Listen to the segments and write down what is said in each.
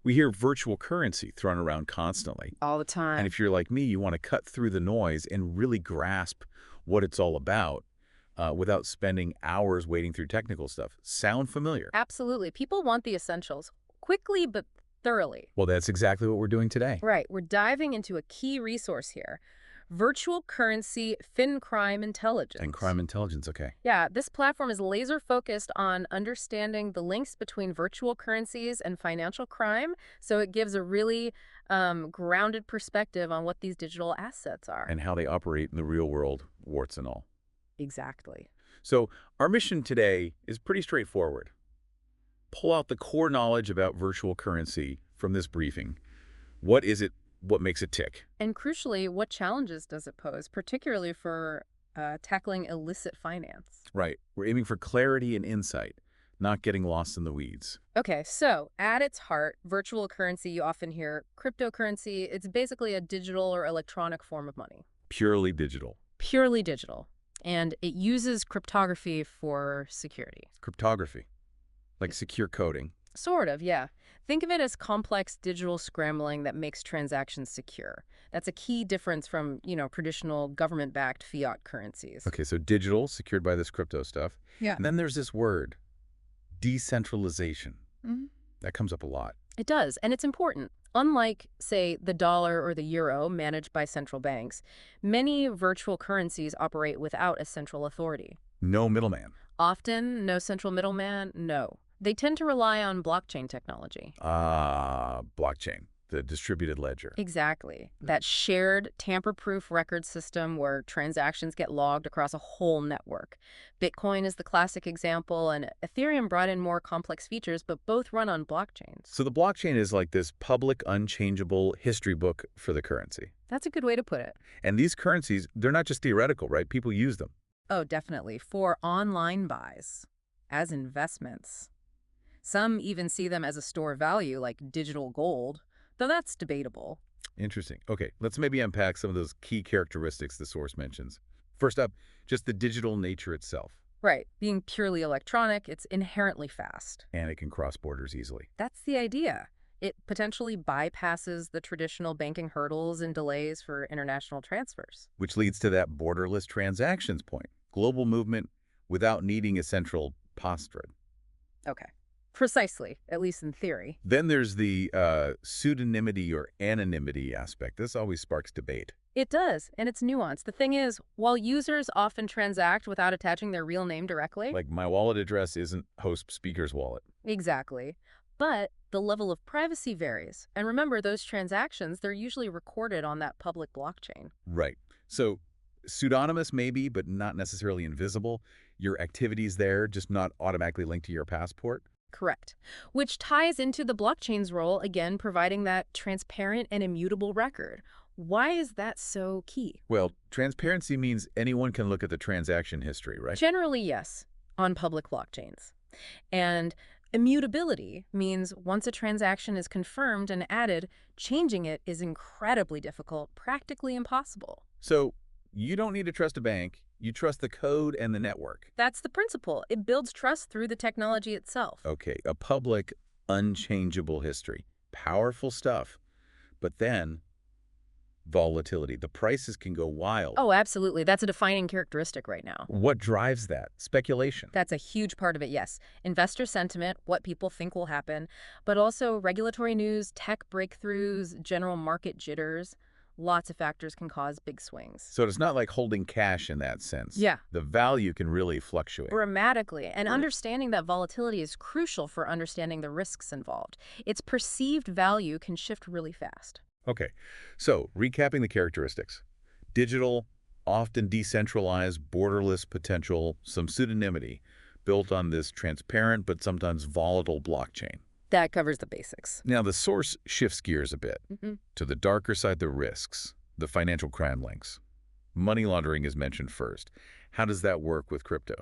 We hear virtual currency thrown around constantly. All the And time. if you're like me, you want to cut through the noise and really grasp what it's all about without spending hours wading through technical stuff. Sound familiar? Absolutely. People want the essentials quickly but thoroughly. Well, that's exactly what we're doing today. Right. We're diving into a key resource here. Virtual currency FinCrime And intelligence. crime intelligence, okay. Yeah, this platform is laser focused on understanding the links between virtual currencies and financial crime. So it gives a really grounded perspective on what these digital assets are. And how they operate in the real world, warts and all. Exactly. So our mission today is pretty straightforward. Pull out the core knowledge about virtual currency from this briefing. What is it? What makes it tick? And crucially, what challenges does it pose, particularly for tackling illicit finance? Right. We're aiming for clarity and insight, not getting lost in the weeds. Okay, so at its heart, virtual currency, you often hear cryptocurrency. It's basically a digital or electronic form of money, Purely digital. purely digital. And it uses cryptography for security. Cryptography, like secure coding. Sort of, yeah. Think of it as complex digital scrambling that makes transactions secure. That's a key difference from, traditional government-backed fiat currencies. Okay, so digital, secured by this crypto stuff. Yeah. And then there's this word, decentralization. Mhm. That comes up a lot. It does, and it's important. Unlike, say, the dollar or the euro managed by central banks, many virtual currencies operate without a central authority. No middleman. Often, no central middleman, no. They tend to rely on blockchain technology. Blockchain, the distributed ledger. Exactly. That shared, tamper-proof record system where transactions get logged across a whole network. Bitcoin is the classic example, and Ethereum brought in more complex features, but both run on blockchains. So the blockchain is like this public, unchangeable history book for the currency. That's a good way to put it. And these currencies, they're not just theoretical, right? People use them. Oh, definitely. For online buys, as investments. Some even see them as a store of value, like digital gold, though that's debatable. Interesting. Okay, let's maybe unpack some of those key characteristics the source mentions. First up, just the digital nature itself. Right. Being purely electronic, it's inherently fast. And it can cross borders easily. That's the idea. It potentially bypasses the traditional banking hurdles and delays for international transfers. Which leads to that borderless transactions point. Global movement without needing a central postred. Okay. Precisely, at least in theory. Then there's the pseudonymity or anonymity aspect. This always sparks debate. It does, and it's nuanced. The thing is, while users often transact without attaching their real name directly. Like my wallet address isn't host speaker's wallet. Exactly. But the level of privacy varies. And remember, those transactions, they're usually recorded on that public blockchain. Right. So pseudonymous maybe, but not necessarily invisible. Your activities there, just not automatically linked to your passport. Correct. Which ties into the blockchain's role, again, providing that transparent and immutable record. Why is that so key? Well, transparency means anyone can look at the transaction history, right? Generally, yes, on public blockchains. And immutability means once a transaction is confirmed and added, changing it is incredibly difficult, practically impossible. So you don't need to trust a bank. You trust the code and the network. That's the principle. It builds trust through the technology itself. Okay, a public, unchangeable history. Powerful stuff. But then, volatility. The prices can go wild. Oh, absolutely. That's a defining characteristic right now. What drives that? Speculation. That's a huge part of it, yes. Investor sentiment, what people think will happen, but also regulatory news, tech breakthroughs, general market jitters. Lots of factors can cause big swings. So it's not like holding cash in that sense. Yeah. The value can really fluctuate. Dramatically. And understanding that volatility is crucial for understanding the risks involved. Its perceived value can shift really fast. Okay, so recapping the characteristics. Digital, often decentralized, borderless potential, some pseudonymity, built on this transparent but sometimes volatile blockchain. That covers the basics. Now, the source shifts gears a bit Mm-hmm. to the darker side, the risks, the financial crime links. Money laundering is mentioned first. How does that work with crypto?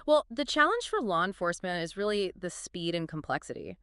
Well, the challenge for law enforcement is really the speed and complexity.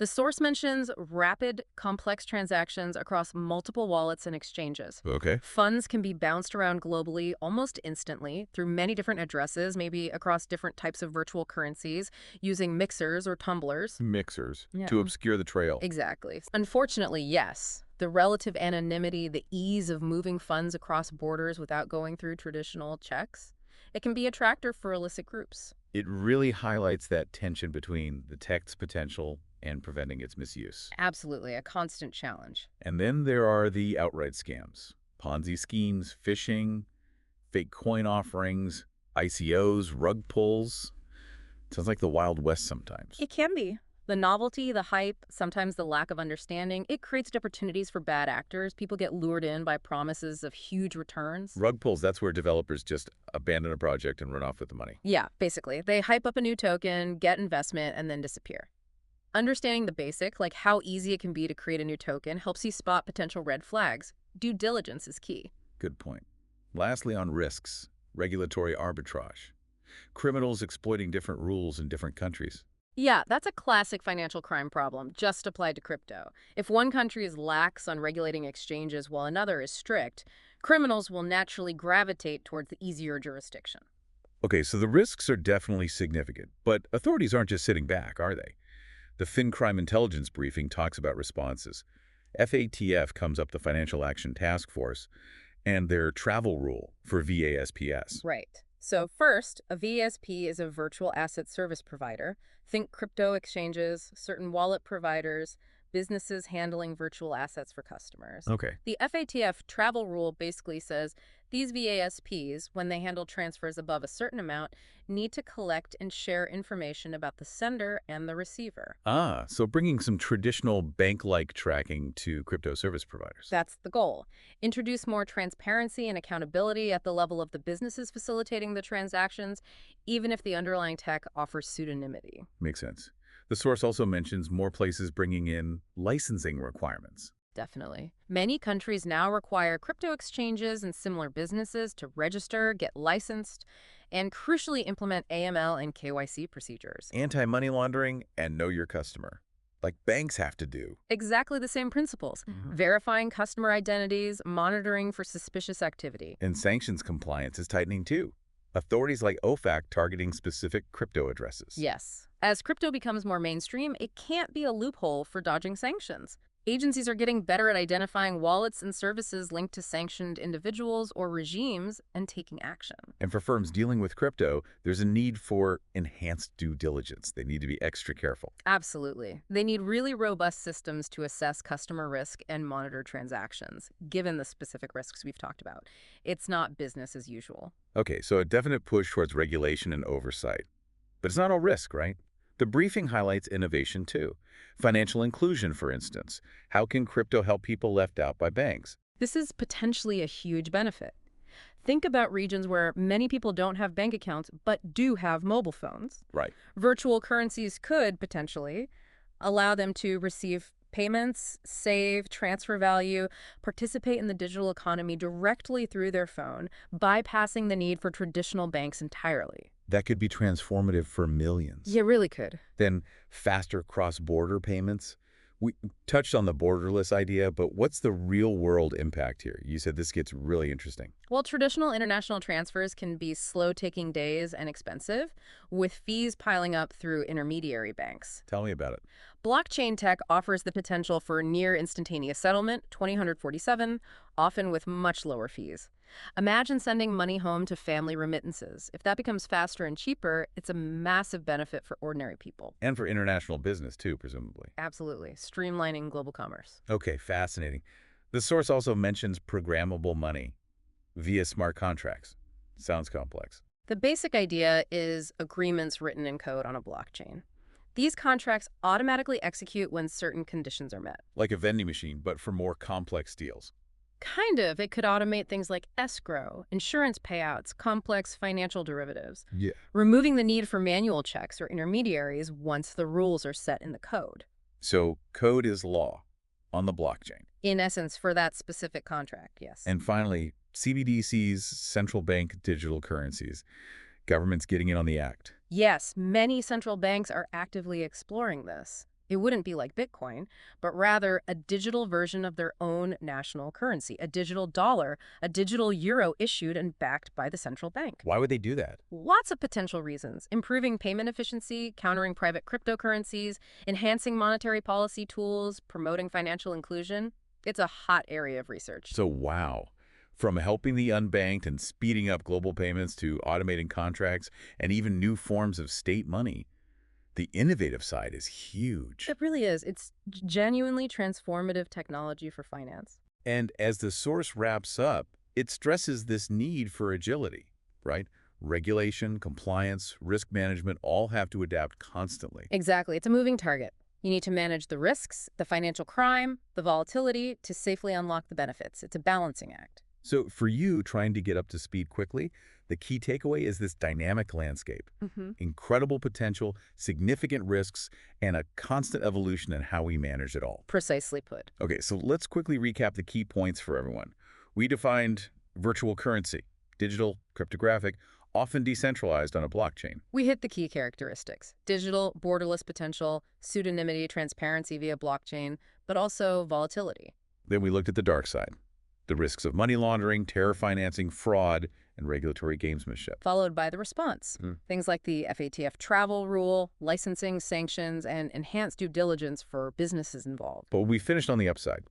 The source mentions rapid, complex transactions across multiple wallets and exchanges. Okay. Funds can be bounced around globally almost instantly through many different addresses, maybe across different types of virtual currencies, using mixers or tumblers. Mixers Yeah. to obscure the trail. Exactly. Unfortunately, yes. The relative anonymity, the ease of moving funds across borders without going through traditional checks, it can be a attractor for illicit groups. It really highlights that tension between the tech's potential and preventing its misuse. Absolutely, a constant challenge. And then there are the outright scams. Ponzi schemes, phishing, fake coin offerings, ICOs, rug pulls. Sounds like the Wild West sometimes. It can be. The novelty, the hype, sometimes the lack of understanding, it creates opportunities for bad actors. People get lured in by promises of huge returns. Rug pulls, that's where developers just abandon a project and run off with the money. Yeah, basically. They hype up a new token, get investment, and then disappear. Understanding the basic, like how easy it can be to create a new token, helps you spot potential red flags. Due diligence is key. Good point. Lastly, on risks, regulatory arbitrage. Criminals exploiting different rules in different countries. Yeah, that's a classic financial crime problem, just applied to crypto. If one country is lax on regulating exchanges while another is strict, criminals will naturally gravitate towards the easier jurisdiction. Okay, so the risks are definitely significant, but authorities aren't just sitting back, are they? The FinCrime intelligence briefing talks about responses. FATF comes up the Financial Action Task Force and their travel rule for VASPS. Right. So first, a VSP is a virtual asset service provider. Think crypto exchanges, certain wallet providers, businesses handling virtual assets for customers. Okay. The FATF travel rule basically says these VASPs, when they handle transfers above a certain amount, need to collect and share information about the sender and the receiver. Ah, so bringing some traditional bank-like tracking to crypto service providers. That's the goal. Introduce more transparency and accountability at the level of the businesses facilitating the transactions, even if the underlying tech offers pseudonymity. Makes sense. The source also mentions more places bringing in licensing requirements. Definitely. Many countries now require crypto exchanges and similar businesses to register, get licensed, and crucially implement AML and KYC procedures. Anti-money laundering and know your customer, like banks have to do. Exactly the same principles. Verifying customer identities, monitoring for suspicious activity. And sanctions compliance is tightening too. Authorities like OFAC targeting specific crypto addresses. Yes. As crypto becomes more mainstream, it can't be a loophole for dodging sanctions. Agencies are getting better at identifying wallets and services linked to sanctioned individuals or regimes and taking action. And for firms dealing with crypto, there's a need for enhanced due diligence. They need to be extra careful. Absolutely. They need really robust systems to assess customer risk and monitor transactions, given the specific risks we've talked about. It's not business as usual. Okay, so a definite push towards regulation and oversight. But it's not all risk, right? The briefing highlights innovation too. Financial inclusion, for instance. How can crypto help people left out by banks? This is potentially a huge benefit. Think about regions where many people don't have bank accounts but do have mobile phones. Right. Virtual currencies could potentially allow them to receive payments, save, transfer value, participate in the digital economy directly through their phone, bypassing the need for traditional banks entirely. That could be transformative for millions. Yeah, really could. Then faster cross-border payments. We touched on the borderless idea, but what's the real-world impact here? You said this gets really interesting. Well, traditional international transfers can be slow, taking days and expensive, with fees piling up through intermediary banks. Tell me about it. Blockchain tech offers the potential for near instantaneous settlement, 2047, often with much lower fees. Imagine sending money home to family remittances. If that becomes faster and cheaper, it's a massive benefit for ordinary people. And for international business too, presumably. Absolutely. Streamlining global commerce. Okay, fascinating. The source also mentions programmable money via smart contracts. Sounds complex. The basic idea is agreements written in code on a blockchain. These contracts automatically execute when certain conditions are met. Like a vending machine, but for more complex deals. Kind of. It could automate things like escrow, insurance payouts, complex financial derivatives, Yeah. removing the need for manual checks or intermediaries once the rules are set in the code. So code is law on the blockchain. In essence, for that specific contract, yes. And finally, CBDCs, central bank digital currencies. Governments getting in on the act. Yes, many central banks are actively exploring this. It wouldn't be like Bitcoin, but rather a digital version of their own national currency, a digital dollar, a digital euro issued and backed by the central bank. Why would they do that? Lots of potential reasons: improving payment efficiency, countering private cryptocurrencies, enhancing monetary policy tools, promoting financial inclusion. It's a hot area of research. So, wow. From helping the unbanked and speeding up global payments to automating contracts and even new forms of state money, the innovative side is huge. It really is. It's genuinely transformative technology for finance. And as the source wraps up, it stresses this need for agility, right? Regulation, compliance, risk management all have to adapt constantly. Exactly. It's a moving target. You need to manage the risks, the financial crime, the volatility to safely unlock the benefits. It's a balancing act. So for you trying to get up to speed quickly, the key takeaway is this dynamic landscape. Incredible potential, significant risks, and a constant evolution in how we manage it all. Precisely put. Okay, so let's quickly recap the key points for everyone. We defined virtual currency, digital, cryptographic, often decentralized on a blockchain. We hit the key characteristics: digital, borderless potential, pseudonymity, transparency via blockchain, but also volatility. Then we looked at the dark side, the risks of money laundering, terror financing, fraud, and regulatory gamesmanship. Followed by the response. Things like the FATF travel rule, licensing sanctions, and enhanced due diligence for businesses involved. But we finished on the upside.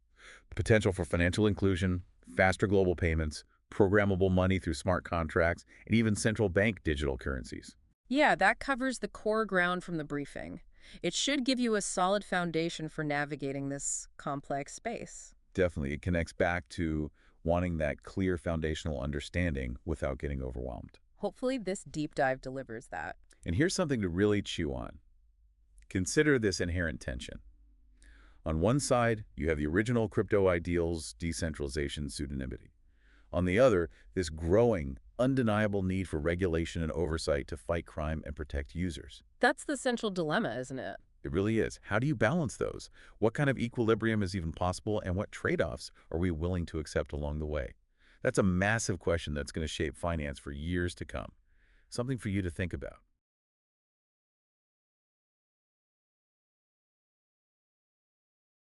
Potential for financial inclusion, faster global payments, programmable money through smart contracts, and even central bank digital currencies. Yeah, that covers the core ground from the briefing. It should give you a solid foundation for navigating this complex space. Definitely, it connects back to wanting that clear foundational understanding without getting overwhelmed. Hopefully, this deep dive delivers that. And here's something to really chew on. Consider this inherent tension. On one side, you have the original crypto ideals, decentralization, pseudonymity. On the other, this growing, undeniable need for regulation and oversight to fight crime and protect users. That's the central dilemma, isn't it? It really is. How do you balance those? What kind of equilibrium is even possible, and what trade-offs are we willing to accept along the way? That's a massive question that's going to shape finance for years to come. Something for you to think about.